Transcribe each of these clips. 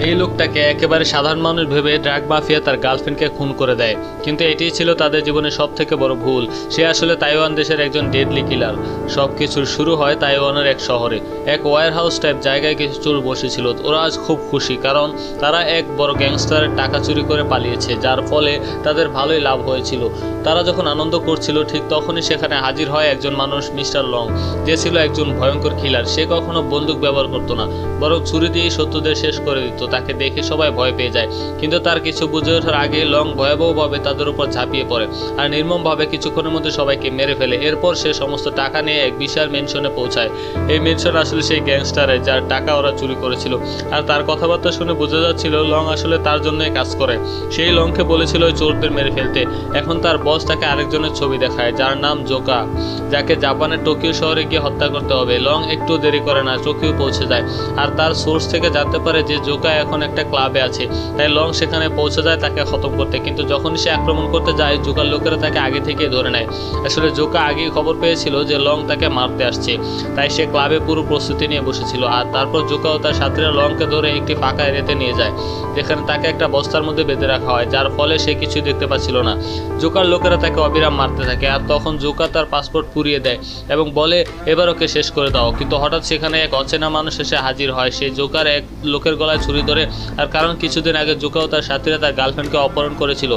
এই লোকটাকে একেবারে সাধারণ মানুষ ভেবে ড্রাগ মাফিয়া তার গার্লফ্রেন্ডকে খুন করে দেয়, কিন্তু এটিই ছিল তাদের জীবনের সব থেকে বড় ভুল। সে আসলে তাইওয়ান দেশের একজন ডেডলি কিলার। সব কিছুর শুরু হয় তাইওয়ানের এক শহরে, এক ওয়্যার হাউস টাইপ জায়গায় কিছু চোর বসেছিল। ওরা আজ খুব খুশি, কারণ তারা এক বড় গ্যাংস্টারের টাকা চুরি করে পালিয়েছে, যার ফলে তাদের ভালোই লাভ হয়েছিল। তারা যখন আনন্দ করছিল ঠিক তখনই সেখানে হাজির হয় একজন মানুষ, মিস্টার লং, যে ছিল একজন ভয়ঙ্কর কিলার। সে কখনো বন্দুক ব্যবহার করতো না, বরং ছুরি দিয়েই শত্রুদের শেষ করে দিত। তাকে দেখে সবাই ভয় পেয়ে যায়, কিন্তু তার কিছু বুঝে ওঠার আগে লং ভয়াবহভাবে তাদের উপর ঝাঁপিয়ে পড়ে আর নির্মমভাবে কিছুক্ষণের মধ্যে সবাইকে মেরে ফেলে। এরপর সে সমস্ত টাকা নিয়ে এক বিশাল মেনশনে পৌঁছায়। এই মেনশন আসলে সেই গ্যাংস্টারের, যার টাকা ওরা চুরি করেছিল। আর তার কথাবার্তা শুনে বোঝা যাচ্ছিল লং আসলে তার জন্যই কাজ করে। সেই লংকে বলেছিল ওই চোরদের মেরে ফেলতে। এখন তার বস তাকে আরেকজনের ছবি দেখায়, যার নাম জোকা, যাকে জাপানের টোকিও শহরে গিয়ে হত্যা করতে হবে। লং একটু দেরি করে না, টোকিও পৌঁছে যায় আর তার সোর্স থেকে জানতে পারে যে জোকা এখন একটা ক্লাবে আছে। তাই লং সেখানে পৌঁছে যায় তাকে খতম করতে, কিন্তু যখন সে আক্রমণ করতে যায় জোকার লোকেরা তাকে আগে থেকে ধরে নেয়। আসলে জোকা আগেই খবর পেয়েছিল যে লং তাকে মারতে আসছে, তাই সে ক্লাবে পুরো প্রস্তুতি নিয়ে বসেছিল। আর তারপর জোকা ও তার সাথীরা লংকে ধরে একটি ফাঁকা এরিয়াতে নিয়ে যায়, যেখানে তাকে একটা বস্তার মধ্যে বেঁধে রাখা হয়, যার ফলে সে কিছুই দেখতে পাচ্ছিল না। জোকার লোকেরা তাকে অবিরাম মারতে থাকে, আর তখন জোকা তার পাসপোর্ট পুড়িয়ে দেয় এবং বলে এবার ওকে শেষ করে দাও। কিন্তু হঠাৎ সেখানে এক অচেনা মানুষ এসে হাজির হয়। সে জোকার এক লোকের গলায় ছুরি ধরে, আর কারণ কিছুদিন আগে জোকা ও তার সাথীরা তার গার্লফ্রেন্ডকে অপহরণ করেছিল।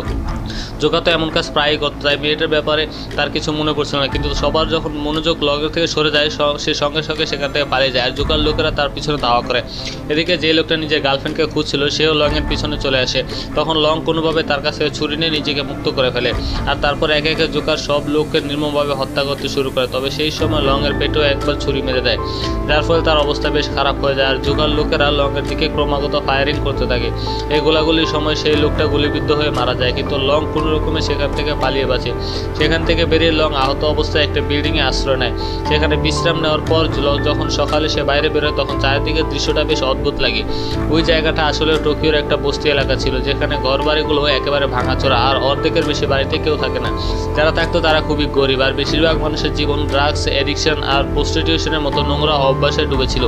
জোকা তো এমন কাজ প্রায়ই করতো, তাই মেয়েটার ব্যাপারে তার কিছু মনে পড়ছিল না। কিন্তু সবার যখন মনোযোগ লগের থেকে সরে যায়, সে সঙ্গে সঙ্গে সেখান থেকে পালিয়ে যায়, আর জোকার লোকেরা তার পিছনে ধাওয়া করে। এদিকে যে লোকটা নিজের গার্লফ্রেন্ডকে খুঁজছিল সেও লংয়ের পিছনে চলে আসে। তখন লং কোনোভাবে তার কাছ থেকে ছুরি নিয়ে নিজেকে মুক্ত করে ফেলে, আর তারপর একে একে জোকার সব লোককে নির্মমভাবে হত্যা করতে শুরু করে। তবে সেই সময় লংয়ের পেটেও একবার ছুরি মেরে দেয়, যার ফলে তার অবস্থা বেশ খারাপ হয়ে যায়। আর জোকার লোকেরা লংয়ের দিকে ক্রমাগত ফায়ারিং করতে থাকে। এই গোলাগুলির সময় সেই লোকটা গুলিবিদ্ধ হয়ে মারা যায়, কিন্তু লং কোনো রকমে সেখান থেকে পালিয়ে বাঁচে। সেখান থেকে বেরিয়ে লং আহত অবস্থায় একটা বিল্ডিংয়ে আশ্রয় নেয়। সেখানে বিশ্রাম নেওয়ার পর যখন সকালে সে বাইরে বেরোয় তখন চারিদিকের দৃশ্যটা বেশ অদ্ভুত লাগে। ওই জায়গাটা আসলে টোকিওর একটা বস্তি এলাকা ছিল, যেখানে ঘর বাড়িগুলো একেবারে ভাঙাচোরা, আর অর্ধেকের বেশি বাড়িতে কেউ থাকে না। যারা থাকতো তারা খুবই গরিব, আর বেশিরভাগ মানুষের জীবন ড্রাগস এডিকশন আর প্রস্টিটিউশনের মতো নোংরা অভ্যাসে ডুবেছিল।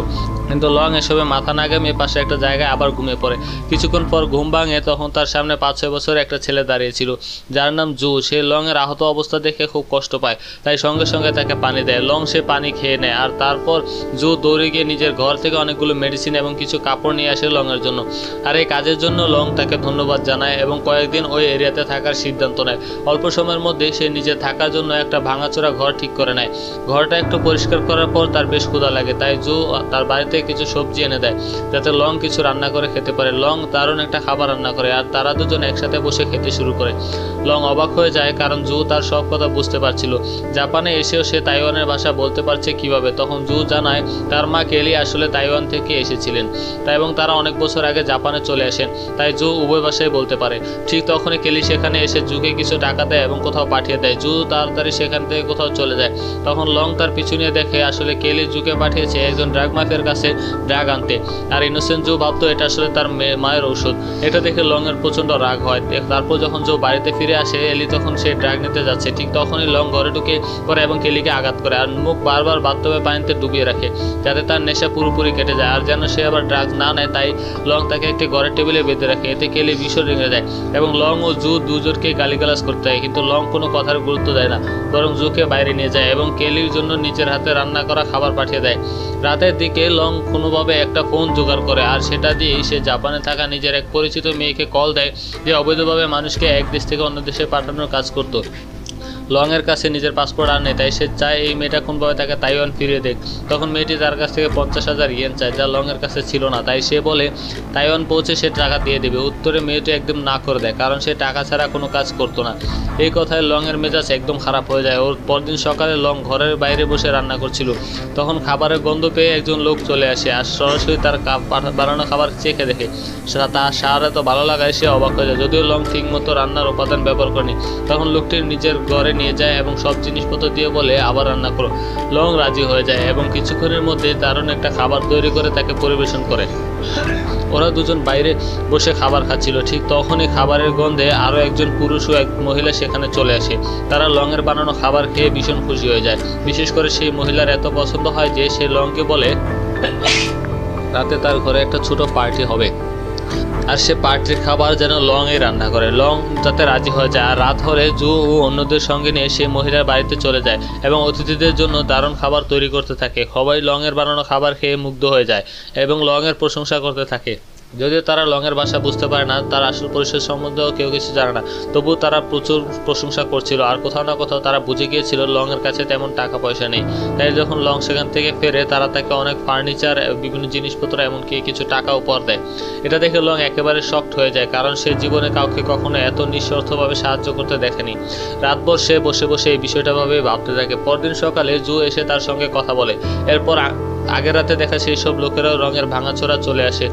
কিন্তু লং এসবে মাথা না ঘামিয়ে পাশে একটা জায়গায় আবার ঘুমিয়ে পড়ে। কিছুক্ষণ পর ঘুম ভাঙে, তখন তার সামনে 5-6 বছরের একটা ছেলে দাঁড়িয়েছিল, যার নাম জু। সে লং এর আহত অবস্থা দেখে খুব কষ্ট পায়, তাই সঙ্গে সঙ্গে তাকে পানি দেয়। লং সে পানি খেয়ে নেয়, আর তারপর জু দৌড়ে গিয়ে নিজের ঘর থেকে অনেকগুলো মেডিসিন এবং কিছু কাপড় নিয়ে আসে লং এর জন্য। আর এই কাজের জন্য লং তাকে ধন্যবাদ জানায় এবং কয়েকদিন ওই এরিয়াতে থাকার সিদ্ধান্ত নেয়। অল্প সময়ের মধ্যে সে নিজে থাকার জন্য একটা ভাঙাচোরা ঘর ঠিক করে নেয়। ঘরটা একটু পরিষ্কার করার পর তার বেশ ক্ষুধা লাগে, তাই জু তার বাড়িতে কিছু সবজি এনে দেয় যাতে লং কিছু রান্না করে খেতে পারে। লং দারুণ একটা খাবার রান্না করে, আর তারা দুজন একসাথে বসে খেতে শুরু করে। লং অবাক হয়ে যায়, কারণ জু তার সব কথা বুঝতে পারছিল। জাপানে এসেও সে তাইওয়ানের ভাষা বলতে পারছে কিভাবে। তখন জু জানায় তার মা কেলি আসলে তাইওয়ান থেকে এসেছিলেন, তাই এবং তারা অনেক বছর আগে জাপানে চলে আসেন, তাই জু উভয় ভাষায় বলতে পারে। ঠিক তখনই কেলি সেখানে এসে জুকে কিছু টাকা দেয় এবং কোথাও পাঠিয়ে দেয়। জু তাড়াতাড়ি সেখান থেকে কোথাও চলে যায়। তখন লং তার পিছু নিয়ে দেখে আসলে কেলি জুকে পাঠিয়েছে একজন ড্রাগ মাফিয়ার কাছে ড্রাগ আনতে, আর ইনোসেন্ট জু ভাবতো এটা আসলে তার মায়ের ঔষধ। এটা দেখে লং এর প্রচন্ড রাগ হয়। তারপর যখন জু বাড়িতে ফিরে আসে, এলি তখন সে ড্রাগ নিতে যাচ্ছে। ঠিক তখনই লং ঘরে ঢুকে পড়ে এবং কেলিকে আঘাত করে, আর মুখ বারবার বাথটবে পানিতে ডুবিয়ে রাখে যাতে তার নেশা পুরোপুরি কেটে যায়। আর যেন সে আবার ড্রাগ না নেয়, তাই লং তাকে একটি ঘরের টেবিলে বেঁধে রাখে। এতে কেলি ভীষণ রেগে যায় এবং লং ও জু দুজনকে গালিগালাজ করতে হয়, কিন্তু লং কোনো কথার গুরুত্ব দেয় না, বরং জুকে বাইরে নিয়ে যায় এবং কেলির জন্য নিজের হাতে রান্না করা খাবার পাঠিয়ে দেয়। রাতের দিকে লং কোনোভাবে একটা ফোন জোগাড় করে, আর সেটা দিয়েই সে জাপানে থাকা নিজের এক পরিচিত মেয়েকে কল দেয়, যে অবৈধভাবে মানুষকে এক দেশ থেকে অন্য দেশে পাঠানোর কাজ করতো। লং এর কাছে নিজের পাসপোর্ট আর নেই, তাই সে চায় এই মেয়েটা কোনোভাবে তাকে তাইওয়ান ফিরিয়ে দেখ। তখন মেয়েটি তার কাছ থেকে 50,000 ইয়েন চায়, যা লং এর কাছে ছিল না, তাই সে বলে তাইওয়ান পৌঁছে সে টাকা দিয়ে দেবে। উত্তরে মেয়েটি একদম না করে দেয়, কারণ সে টাকা ছাড়া কোনো কাজ করতো না। এই কথায় লং এর মেজাজ একদম খারাপ হয়ে যায়। ওর পরদিন সকালে লং ঘরের বাইরে বসে রান্না করছিল, তখন খাবারের গন্ধ পেয়ে একজন লোক চলে আসে আর সরাসরি তার বানানো খাবার চেখে দেখে। তার স্বাদ এত ভালো লাগায় সে অবাক হয়ে যায়। যদিও লং ঠিক মতো রান্নার উপাদান ব্যবহার করেনি, তখন লোকটির নিজের ঘরে নিয়ে যায় এবং সব জিনিসপত্র দিয়ে বলে আবার রান্না করো। লং রাজি হয়ে যায় এবং কিছুক্ষণের মধ্যে দারুণ একটা খাবার তৈরি করে তাকে পরিবেশন করে। ওরা দুজন বাইরে বসে খাবার খাচ্ছিল। ঠিক তখনই খাবারের গন্ধে আরও একজন পুরুষ ও এক মহিলা সেখানে চলে আসে। তারা লং এর বানানো খাবার খেয়ে ভীষণ খুশি হয়ে যায়। বিশেষ করে সেই মহিলার এত পছন্দ হয় যে সে লংকে বলে রাতে তার ঘরে একটা ছোট পার্টি হবে। আর সে পার্টির খাবার যেন লং এ রান্না করে। লং যাতে রাজি হয়ে যায়, আর রাত হলে জু ও অন্যদের সঙ্গে নিয়ে সেই মহিলার বাড়িতে চলে যায় এবং অতিথিদের জন্য দারুণ খাবার তৈরি করতে থাকে। সবাই লং এর বানানো খাবার খেয়ে মুগ্ধ হয়ে যায় এবং লং এর প্রশংসা করতে থাকে। যদিও তারা লংয়ের ভাষা বুঝতে পারে না, তার আসল পরিচয় সম্বন্ধেও কেউ কিছু জানে না, তবুও তারা প্রচুর প্রশংসা করছিল। আর কোথাও না কোথাও তারা বুঝে গিয়েছিল লংয়ের কাছে তেমন টাকা পয়সা নেই। তাই যখন লং সেখান থেকে ফেরে, তারা তাকে অনেক ফার্নিচার, বিভিন্ন জিনিসপত্র, এমনকি কিছু টাকা উপহার দেয়। এটা দেখে লং একেবারে শকড হয়ে যায়, কারণ সে জীবনে কাউকে কখনো এত নিঃস্বার্থভাবে সাহায্য করতে দেখেনি। রাতভর সে বসে বসে এই বিষয়টা ভাবে ভাবতে থাকে। পরদিন সকালে জু এসে তার সঙ্গে কথা বলে। এরপর আগের রাতে দেখা সেই সব লোকেরাও রঙের ভাঙাচোরা চলে আসে।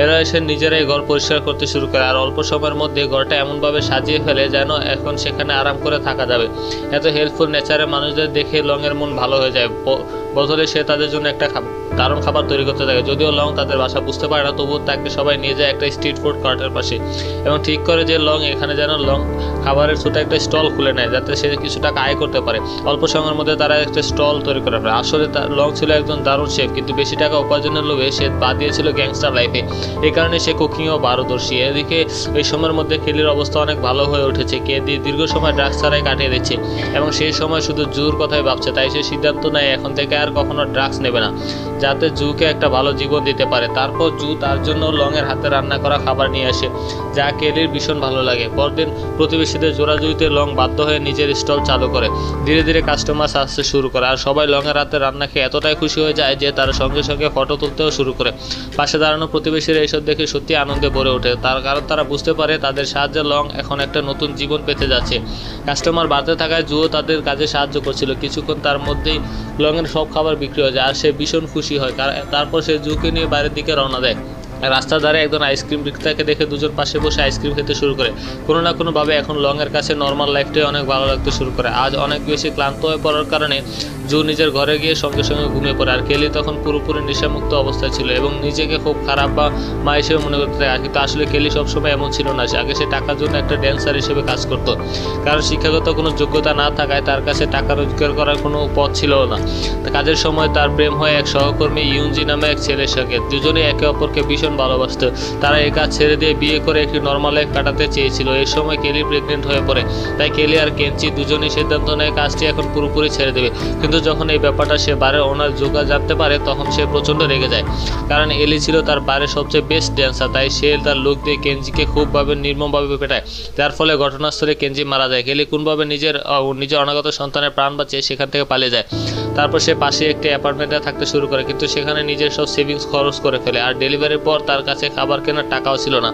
এরা এসে নিজেরাই ঘর পরিষ্কার করতে শুরু করে, আর অল্প সময়ের মধ্যে ঘরটা এমনভাবে সাজিয়ে ফেলে যেন এখন সেখানে আরাম করে থাকা যাবে। এত হেল্পফুল নেচারের মানুষদের দেখে লংয়ের মন ভালো হয়ে যায়। বদলে সে তাদের জন্য একটা দারুণ খাবার তৈরি করতে থাকে। যদিও লং তাদের ভাষা বুঝতে পারে না, তবুও তাকে সবাই নিয়ে যায় একটা স্ট্রিট ফুড কার্টের পাশে এবং ঠিক করে যে লং এখানে যেন লং খাবারের ছোট একটা স্টল খুলে নেয়, যাতে সে কিছু টাকা আয় করতে পারে। অল্প সময়ের মধ্যে তারা একটা স্টল তৈরি করে ফেলে। আসলে লং ছিল একজন দারুণ শেফ, কিন্তু বেশি টাকা উপার্জনের লোভে সে পা দিয়েছিল গ্যাংস্টার লাইফে। এই কারণে সে কুকিংও পারদর্শী। এদিকে এই সময়ের মধ্যে কেলির অবস্থা অনেক ভালো হয়ে উঠেছে। কেলি দীর্ঘ সময় ড্রাগস ছাড়াই কাটিয়ে দিচ্ছে এবং সেই সময় শুধু জুর কথাই ভাবছে। তাই সে সিদ্ধান্ত নেয় এখন থেকে আর কখনো ড্রাগস নেবে না, যাতে জুকে একটা ভালো জীবন দিতে পারে। তারপর জু তার জন্য লংয়ের হাতে রান্না করা খাবার নিয়ে আসে, যা কেলির ভীষণ ভালো লাগে। পরদিন প্রতিবেশীদের জোরাজুরিতে লং বাধ্য হয়ে নিজের স্টল চালু করে। ধীরে ধীরে কাস্টমার আসতে শুরু করে, আর সবাই লংয়ের হাতে রান্না খেয়ে এতটাই খুশি হয়ে যায় যে তারা সঙ্গে সঙ্গে ফটো তুলতেও শুরু করে। পাশে দাঁড়ানো প্রতিবেশীরা এইসব দেখে সত্যি আনন্দে ভরে ওঠে, তার কারণ তারা বুঝতে পারে তাদের সাহায্যে লং এখন একটা নতুন জীবন পেতে যাচ্ছে। কাস্টমার বাড়তে থাকায় জুও তাদের কাজে সাহায্য করছিল। কিছুক্ষণ তার মধ্যেই লংয়ের সব খাবার বিক্রি হয়ে যায়, আর সে ভীষণ খুশি হয়। তারপর সে জুকে নিয়ে বাইরের দিকে রওনা দেয়। রাস্তার ধারে একজন আইসক্রিম বিক্রেতাকে দেখে দুজন পাশে বসে আইসক্রিম খেতে শুরু করে। কোনো না কোনোভাবে এখন লংয়ের কাছে নর্মাল লাইফটাই অনেক ভালো লাগতে শুরু করে। আজ অনেক বেশি ক্লান্ত হয়ে পড়ার কারণে জু নিজের ঘরে গিয়ে সঙ্গে সঙ্গে ঘুমিয়ে পড়ে। আর কেলি তখন পুরোপুরি নেশামুক্ত অবস্থায় ছিল এবং নিজেকে খুব খারাপ বা মা হিসেবে মনে করতে থাকে। কিন্তু আসলে কেলি সবসময় এমন ছিল না। আগে সে টাকার জন্য একটা ড্যান্সার হিসেবে কাজ করতো, কারণ শিক্ষাগত কোনো যোগ্যতা না থাকায় তার কাছে টাকা রোজগার করার কোনো পথ ছিল না। কাজের সময় তার প্রেম হয় এক সহকর্মী ইউনজি নামে এক ছেলের সঙ্গে। দুজনেই একে অপরকে ভীষণ ভালোবাসত। তারা এই কাজ ছেড়ে দিয়ে বিয়ে করে একটি নর্মাল লাইফ কাটাতে চেয়েছিল। এই সময় কেলি প্রেগনেন্ট হয়ে পড়ে, তাই কেলি আর কেঞ্চি দুজনেই সিদ্ধান্ত নেয় কাজটি এখন পুরোপুরি ছেড়ে দেবে। কিন্তু যখন এই ব্যাপারটা সে বারের ওনার জোগা জানতে পারে, তখন সে প্রচণ্ড রেগে যায়, কারণ এলি ছিল তার বারের সবচেয়ে বেস্ট ড্যান্সার। তাই সে তার লোক দিয়ে কেঞ্জিকে খুবভাবে নির্মমভাবে পেটায়, যার ফলে ঘটনাস্থলে কেঞ্জি মারা যায়। কেলি কোনভাবে নিজের অনাগত সন্তানের প্রাণ বাঁচিয়ে সেখান থেকে পালিয়ে যায়। তারপর সে পাশে একটি অ্যাপার্টমেন্টে থাকতে শুরু করে, কিন্তু সেখানে নিজের সব সেভিংস খরচ করে ফেলে। আর ডেলিভারির পর তার কাছে খাবার কেনার টাকাও ছিল না,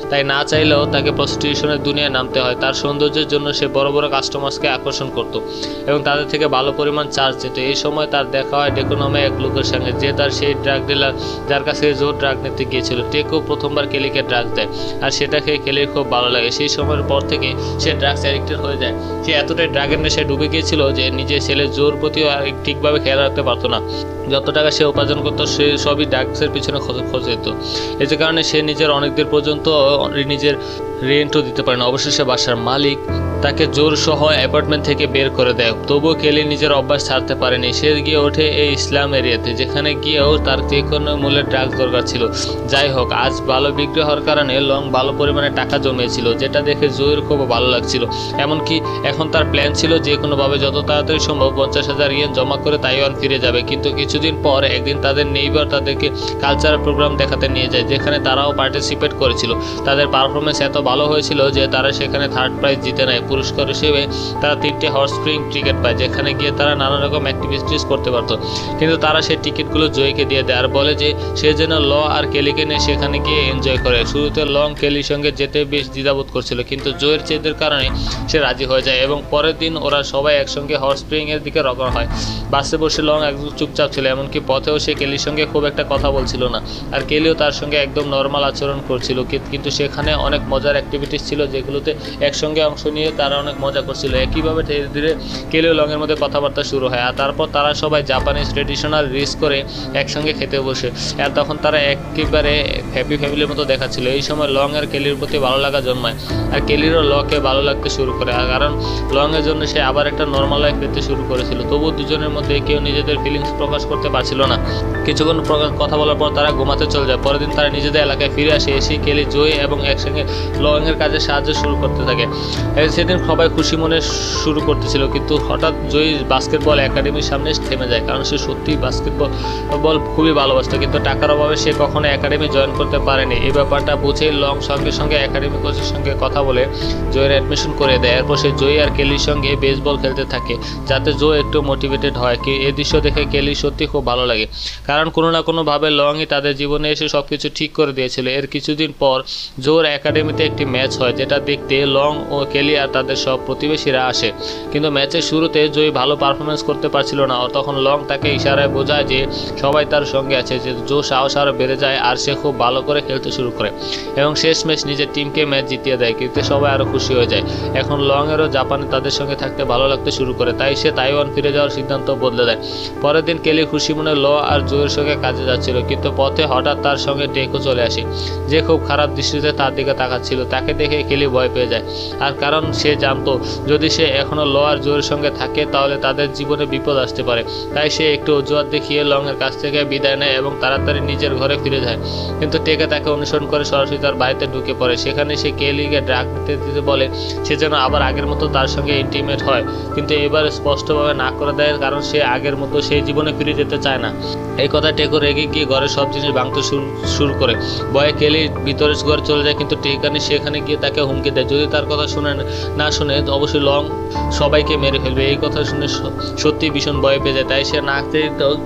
তাই না চাইলেও তাকে প্রস্টিটিউশনের দুনিয়ায় নামতে হয়। তার সৌন্দর্যের জন্য সে বড় বড় কাস্টমার্সকে আকর্ষণ করত এবং তাদের থেকে ভালো পরিমাণ চার্জ দিত। এই সময় তার দেখা হয় ডেকো নামে এক লোকের সঙ্গে, যে তার সেই ড্রাগ ডিলার যার কাছে জোর ড্রাগ নিতে গিয়েছিল। টেকও প্রথমবার কেলিকে ড্রাগ দেয়, আর সেটা খেয়ে কেলির খুব ভালো লাগে। সেই সময়ের পর থেকে সে ড্রাগস অ্যাডিক্টেড হয়ে যায়। সে এতটাই ড্রাগের নেশায় ডুবে গিয়েছিল যে নিজের ছেলের জোর প্রতিও ঠিকভাবে খেয়াল রাখতে পারতো না। যত টাকা সে উপার্জন করতো সে সবই ড্রাগসের পিছনে খরচ যেত। এই যে কারণে সে নিজের অনেক দিন পর্যন্ত নিজের রেন্টও দিতে পারে না। অবশেষে বাসার মালিক তাকে জোর সহ অ্যাপার্টমেন্ট থেকে বের করে দেয়। তবুও কেলি নিজের অভ্যাস ছাড়তে পারেনি। সে গিয়ে ওঠে এই ইসলাম এরিয়াতে, যেখানে গিয়েও তার যে কোনো মূল্যের ড্রাগস দরকার ছিল। যাই হোক, আজ ভালো বিক্রি হওয়ার কারণে লং ভালো পরিমাণে টাকা জমিয়েছিল, যেটা দেখে জুয়ের খুব ভালো লাগছিল। এমনকি এখন তার প্ল্যান ছিল যে কোনোভাবে যত তাড়াতাড়ি সম্ভব 50,000 ইয়েন জমা করে তাইওয়ান ফিরে যাবে। কিন্তু কিছুদিন পর একদিন তাদের নেইবার তাদেরকে কালচারাল প্রোগ্রাম দেখাতে নিয়ে যায়, যেখানে তারাও পার্টিসিপেট করেছিল। তাদের পারফরমেন্স এত ভালো হয়েছিল যে তারা সেখানে থার্ড প্রাইজ জিতে নেয়। পুরস্কার হিসেবে তারা 3টে হর্স স্প্রিং টিকিট পায়, যেখানে গিয়ে তারা নানা রকম অ্যাক্টিভিটিস করতে পারত। কিন্তু তারা সেই টিকিটগুলো জয়কে দিয়ে দেয় আর বলে যে সে যেন ল আর কেলিকে নিয়ে সেখানে গিয়ে এনজয় করে। শুরুতে লং কেলির সঙ্গে যেতে বেশ দ্বিধাবোধ করছিল, কিন্তু জয়ের জেদের কারণে সে রাজি হয়ে যায় এবং পরের দিন ওরা সবাই একসঙ্গে হর্স স্প্রিং এর দিকে রওনা হয়। বাসে বসে লং একদম চুপচাপ ছিল, এমনকি পথেও সে কেলির সঙ্গে খুব একটা কথা বলছিল না। আর কেলিও তার সঙ্গে একদম নর্মাল আচরণ করছিল, কিন্তু সেখানে অনেক মজার অ্যাক্টিভিটিস ছিল যেগুলোতে একসঙ্গে অংশ নিয়ে তারা অনেক মজা করছিল। একইভাবে ধীরে ধীরে কেলি ও লংয়ের মধ্যে কথাবার্তা শুরু হয়, আর তারপর তারা সবাই জাপানিজ ট্রেডিশনাল রিচ করে একসঙ্গে খেতে বসে। আর তখন তারা একেবারে হ্যাপি ফ্যামিলির মতো দেখাচ্ছিল। এই সময় লং আর কেলির প্রতি ভালো লাগা জন্মায়, আর কেলিরও লকে ভালো লাগতে শুরু করে, কারণ লংয়ের জন্য সে আবার একটা নর্মাল লাইফ পেতে শুরু করেছিল। তবুও দুজনের মধ্যে কেউ নিজেদের ফিলিংস প্রকাশ করতে পারছিল না। কিছুক্ষণ কথা বলার পর তারা ঘুমাতে চলে যায়। পরের দিন তারা নিজেদের এলাকায় ফিরে আসে। এসে কেলি, জয় এবং একসঙ্গে লংয়ের কাজে সাহায্য শুরু করতে থাকে। সেদিন সবাই খুশি মনে শুরু করতেছিল, কিন্তু হঠাৎ জয় বাস্কেটবল একাডেমির সামনে থেমে যায়, কারণ সে সত্যিই বাস্কেটবল খুবই ভালোবাসত, কিন্তু টাকার অভাবে সে কখনো একাডেমি জয়েন করতে পারেনি। এই ব্যাপারটা বুঝে লং সঙ্গে সঙ্গে একাডেমি কোচের সঙ্গে কথা বলে জয়ের অ্যাডমিশন করে দেয়। এরপর সে জয় আর কেলির সঙ্গে বেসবল খেলতে থাকে, যাতে জয় একটু মোটিভেটেড হয়। এই দৃশ্য দেখে কেলি সত্যি খুব ভালো লাগে, কারণ কোনো না কোনোভাবে লংই তাদের জীবনে এসে সব কিছু ঠিক করে দিয়েছিল। এর কিছুদিন পর জোর একাডেমিতে একটি ম্যাচ হয়, যেটা দেখতে লং ও কেলি আর তাদের সব প্রতিবেশীরা আসে। কিন্তু ম্যাচের শুরুতে জয় ভালো পারফরমেন্স করতে পারছিল না, তখন লং তাকে ইশারায় বোঝায় যে সবাই তার সঙ্গে আছে, যে জো সাহস আরও বেড়ে যায় আর সে খুব ভালো করে খেলতে শুরু করে এবং শেষ ম্যাচ নিজের টিমকে ম্যাচ জিতিয়ে দেয়। কিন্তু সবাই আরও খুশি হয়ে যায়। এখন লংয়েরও জাপানে তাদের সঙ্গে থাকতে ভালো লাগতে শুরু করে, তাই সে তাইওয়ান ফিরে যাওয়ার সিদ্ধান্ত বদলে দেয়। পরের দিন কেলি খুশি মনে ল আর জোয়ের সঙ্গে কাজে যাচ্ছিল, কিন্তু পথে হঠাৎ তার সঙ্গে টেকো চলে আসে, যে খুব খারাপ দৃষ্টিতে তার দিকে তাকাচ্ছিল। তাকে দেখে কেলি ভয় পেয়ে যায়, আর কারণ সে জানতো যদি সে এখনো ল আর জোয়ের সঙ্গে থাকে তাহলে তাদের জীবনে বিপদ আসতে পারে। তাই সে একটু অজুহাত দেখিয়ে লংয়ের কাছ থেকে বিদায় নেয় এবং তাড়াতাড়ি নিজের ঘরে ফিরে যায়। কিন্তু টেকে তাকে অনুসরণ করে সরাসরি তার বাড়িতে ঢুকে পড়ে। সেখানে সে কেলিকে ড্রাগ নিতে দিতে বলে সে যেন আবার আগের মতো তার সঙ্গে ইন্টিমেট হয়, কিন্তু এবার স্পষ্টভাবে না করে দেয়, কারণ সে আগের মতো সেই জীবনে ফিরে যেতে চায় না। এই কথা টেকো রেগে গিয়ে ঘরের সব জিনিস ভাঙতে শুরু করে। ভয়ে কেলি ভিতরে ঘরে চলে যায়, কিন্তু টেকানি সেখানে গিয়ে তাকে হুমকি দেয় যদি তার কথা না শুনে অবশ্যই লং সবাইকে মেরে ফেলবে। এই কথা শুনে সত্যি ভীষণ ভয় পেয়ে যায়, তাই সে না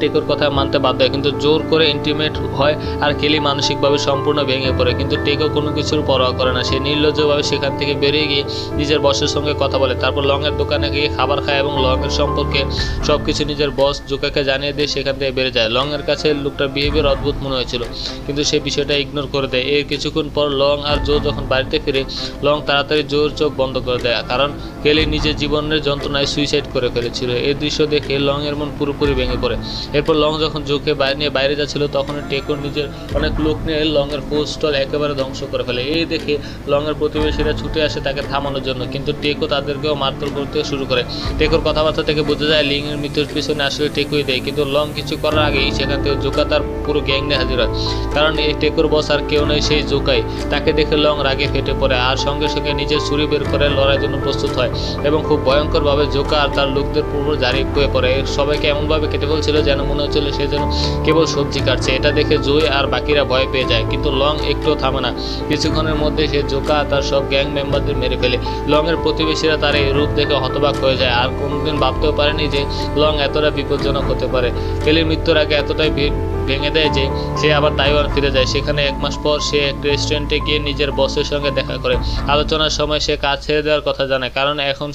টেকোর কথা মানতে বাধ্য হয়, কিন্তু জোর করে ইন্টিমেট হয় আর কেলি মানসিকভাবে সম্পূর্ণ ভেঙে পড়ে। কিন্তু টেকো কোনো কিছুর পরোয়া করে না, সে নির্লজ্জভাবে সেখান থেকে বেরিয়ে গিয়ে নিজের বসের সঙ্গে কথা বলে। তারপর লংয়ের দোকানে গিয়ে খাবার খায় এবং লংয়ের সম্পর্কে সবকিছু নিজের বস জোকাকে জানিয়ে দিয়ে সেখান থেকে বেড়ে যায়। লংয়ের কাছে লোকটার বিহেভিয়ার অদ্ভুত মনে হয়েছিল, কিন্তু সে বিষয়টা ইগনোর করে দেয়। এর কিছুক্ষণ পর লং আর জো যখন বাড়িতে ফিরে, লং তাড়াতাড়ি জোর চোখ বন্ধ করে দেয়, কারণ কেলি নিজের জীবনের যন্ত্রণায় সুইসাইড করে ফেলেছিল। এই দৃশ্য দেখে লং এর মন পুরোপুরি ভেঙে পড়ে। এরপর লং যখন জোকে নিয়ে বাইরে যাচ্ছিল, তখন টেকো নিজের অনেক লোক নিয়ে লং এর পোস্টল একেবারে ধ্বংস করে ফেলে। এই দেখে লং এর প্রতিবেশীরা ছুটে আসে তাকে থামানোর জন্য, কিন্তু টেকো তাদেরকেও মারধর করতে শুরু করে। টেকোর কথাবার্তা থেকে বোঝা যায় লিং এর মৃত্যুর পিছনে আসলে টেকোই দেয়, কিন্তু লং কিছু করার আগেই সেখান থেকে জোকা তার পুরো গ্যাং নিয়ে হাজির হয়, কারণ এই টেকোর বস আর কেউ নয়, সেই জোকাই। তাকে দেখে লং রাগে ফেটে পড়ে আর সঙ্গে সঙ্গে নিজের ছুরি বের করে লড়াইয়ের জন্য প্রস্তুত হয় এবং খুব ভয়ঙ্করভাবে জোকা আর তার লোকদের পুরো জারি হয়ে পড়ে। সবাইকে এমনভাবে কেটে ফেলছিল যেন মনে হচ্ছিল সে যেন কেবল সবজি কাটছে। এটা দেখে জয় আর বাকিরা ভয় পেয়ে যায়, কিন্তু লং একটু থামে না। কিছুক্ষণের মধ্যে সে জোকা তার সব গ্যাং মেম্বারদের মেরে ফেলে। লং এর প্রতিবেশীরা তার এই রূপ দেখে হতবাক হয়ে যায়, আর কোনোদিন ভাবতেও পারেনি যে লং এতটা বিপজ্জনক হতে পারে। কেলির মৃত্যুর আগে এতটাই ভেঙে দেয় যে সে আবার তাইওয়ান ফিরে যায়। সেখানে 1 মাস পর সে এক রেস্টুরেন্টে গিয়ে নিজের বসের সঙ্গে দেখা করে। আলোচনার সময় সে কাজ ছেড়ে দেওয়ার কথা জানায়, কারণ এখন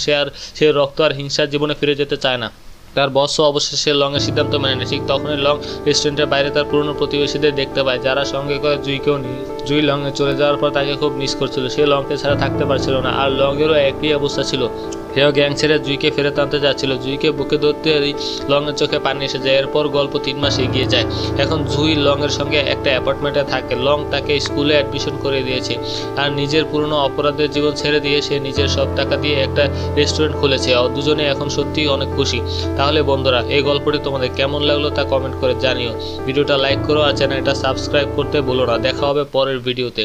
সে রক্ত আর হিংসার জীবনে ফিরে যেতে চায় না। তার বসও অবশেষে লংয়ের সিদ্ধান্ত মেনে নেয়। ঠিক তখনই লং রেস্টুরেন্টের বাইরে তার পুরনো প্রতিবেশীদের দেখতে পায়, যারা সঙ্গে করে জুইকেও নিয়ে। জুই লংয়ে চলে যাওয়ার পর তাকে খুব মিস করছিল। সে লংকে ছাড়া থাকতে পারছিল না, আর লংয়েরও একই অবস্থা ছিল। সেও গ্যাং ছেড়ে জুইকে ফেরত আনতে যাচ্ছিল। জুইকে বুকে ধরতেই লংয়ের চোখে পানি এসে যায়। এরপর গল্প 3 মাস এগিয়ে যায়। এখন জুই লংয়ের সঙ্গে একটা অ্যাপার্টমেন্টে থাকে। লং তাকে স্কুলে অ্যাডমিশন করে দিয়েছে, আর নিজের পুরনো অপরাধের জীবন ছেড়ে দিয়ে সে নিজের সব টাকা দিয়ে একটা রেস্টুরেন্ট খুলেছে। দুজনে এখন সত্যিই অনেক খুশি। তাহলে বন্ধুরা, এই গল্পটি তোমাদের কেমন লাগলো তা কমেন্ট করে জানিও। ভিডিওটা লাইক করো আর চ্যানেলটা সাবস্ক্রাইব করতে ভুলো না। দেখা হবে পরের ভিডিওতে।